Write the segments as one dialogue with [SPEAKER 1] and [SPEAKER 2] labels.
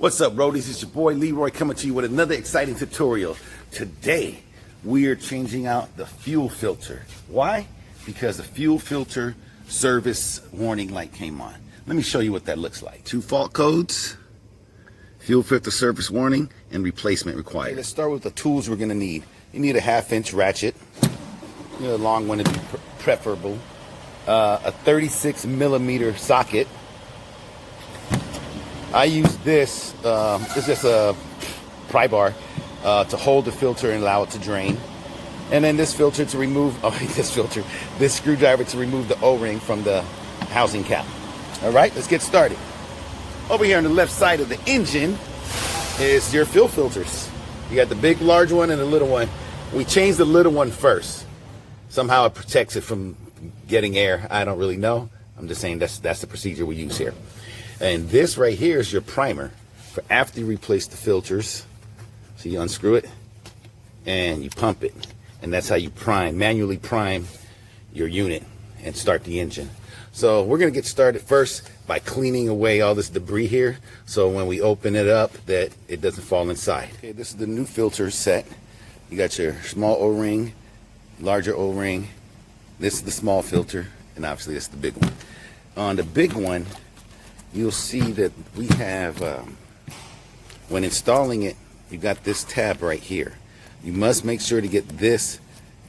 [SPEAKER 1] What's up, roadies? It's your boy Leroy coming to you with another exciting tutorial. Today, we are changing out the fuel filter. Why? Because the fuel filter service warning light came on. Let me show you what that looks like. 2 fault codes, fuel filter service warning, and replacement required. Okay, let's start with the tools we're gonna need. You need a 1/2-inch ratchet. You know, a long one would be preferable. A 36mm socket. I use this, it's just a pry bar to hold the filter and allow it to drain. And then this filter to remove, this screwdriver to remove the O-ring from the housing cap. All right, let's get started. Over here on the left side of the engine is your fuel filters. You got the big, large one and the little one. We changed the little one first. Somehow it protects it from getting air. I don't really know. I'm just saying that's the procedure we use here. And this right here is your primer for after you replace the filters. So you unscrew it and you pump it. And that's how you manually prime your unit and start the engine. So we're gonna get started first by cleaning away all this debris here, so when we open it up that it doesn't fall inside. Okay, this is the new filter set. You got your small O-ring, larger O-ring. This is the small filter, and obviously this is the big one. On the big one, you'll see that we have, when installing it, you got this tab right here. You must make sure to get this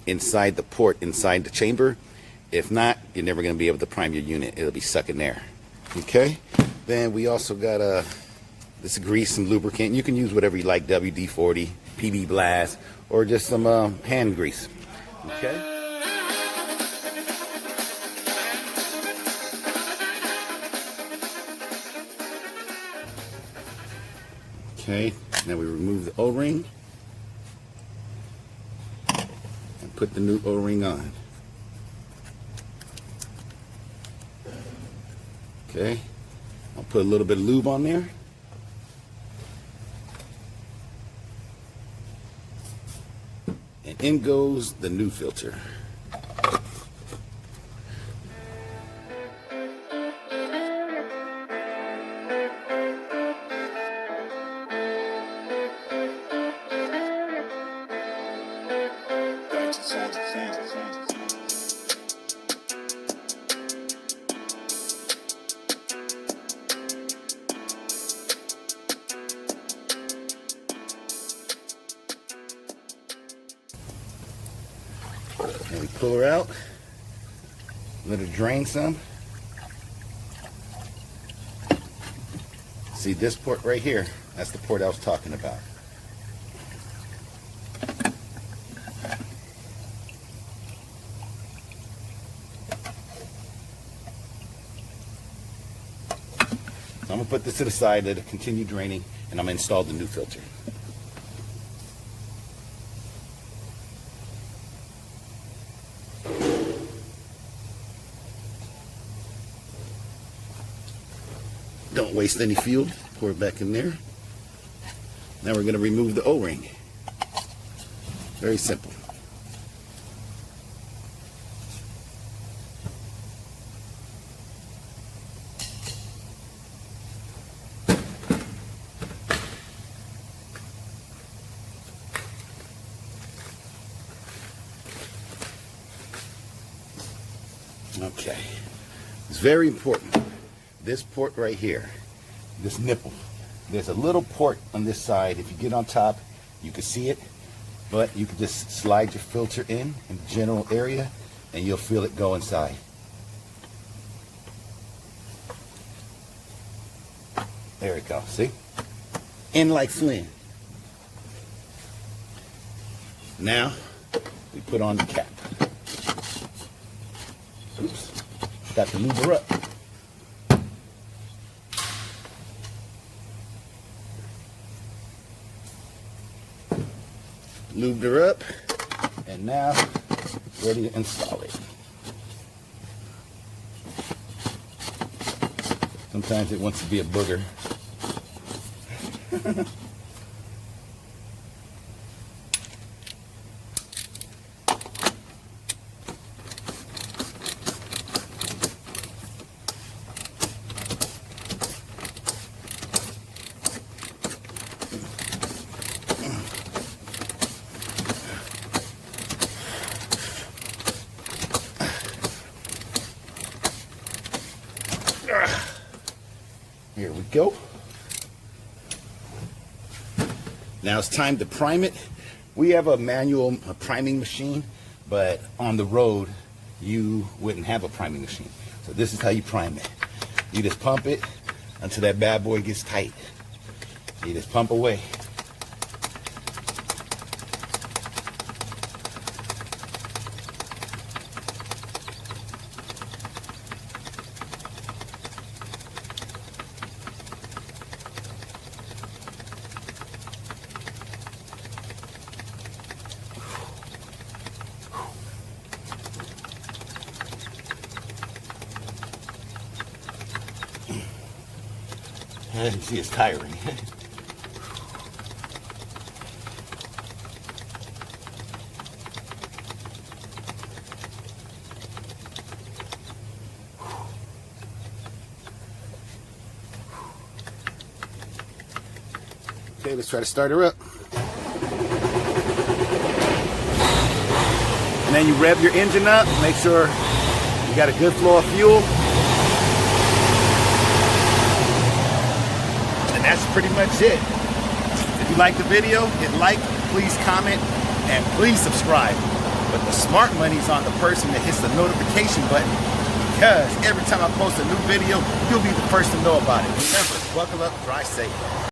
[SPEAKER 1] inside the port, inside the chamber. If not, you're never going to be able to prime your unit. It'll be sucking air. Okay? Then we also got this grease and lubricant. You can use whatever you like, WD-40, PB Blast, or just some hand grease. Okay? Okay, now we remove the O-ring and put the new O-ring on. Okay, I'll put a little bit of lube on there. And in goes the new filter. And we pull her out, let her drain some. See this port right here? That's the port I was talking about. So I'm gonna put this to the side, let it continue draining, and I'm gonna install the new filter. Don't waste any fuel. Pour it back in there. Now we're going to remove the O-ring. Very simple. Okay. It's very important. This port right here, this nipple, there's a little port on this side. If you get on top, you can see it, but you can just slide your filter in the general area and you'll feel it go inside. There it goes, see? In like Flynn. Now, we put on the cap. Oops, got to lube her up. Lubed her up, and now ready to install it. Sometimes it wants to be a booger. go. Now it's time to prime it. We have a manual priming machine, but on the road, you wouldn't have a priming machine. So this is how you prime it. You just pump it until that bad boy gets tight. You just pump away. You see, it's tiring. Okay, let's try to start her up. And then you rev your engine up, make sure you got a good flow of fuel. And that's pretty much it. If you like the video, hit like, please comment, and please subscribe. But the smart money's on the person that hits the notification button, because every time I post a new video, you'll be the first to know about it. Remember, buckle up, drive safe.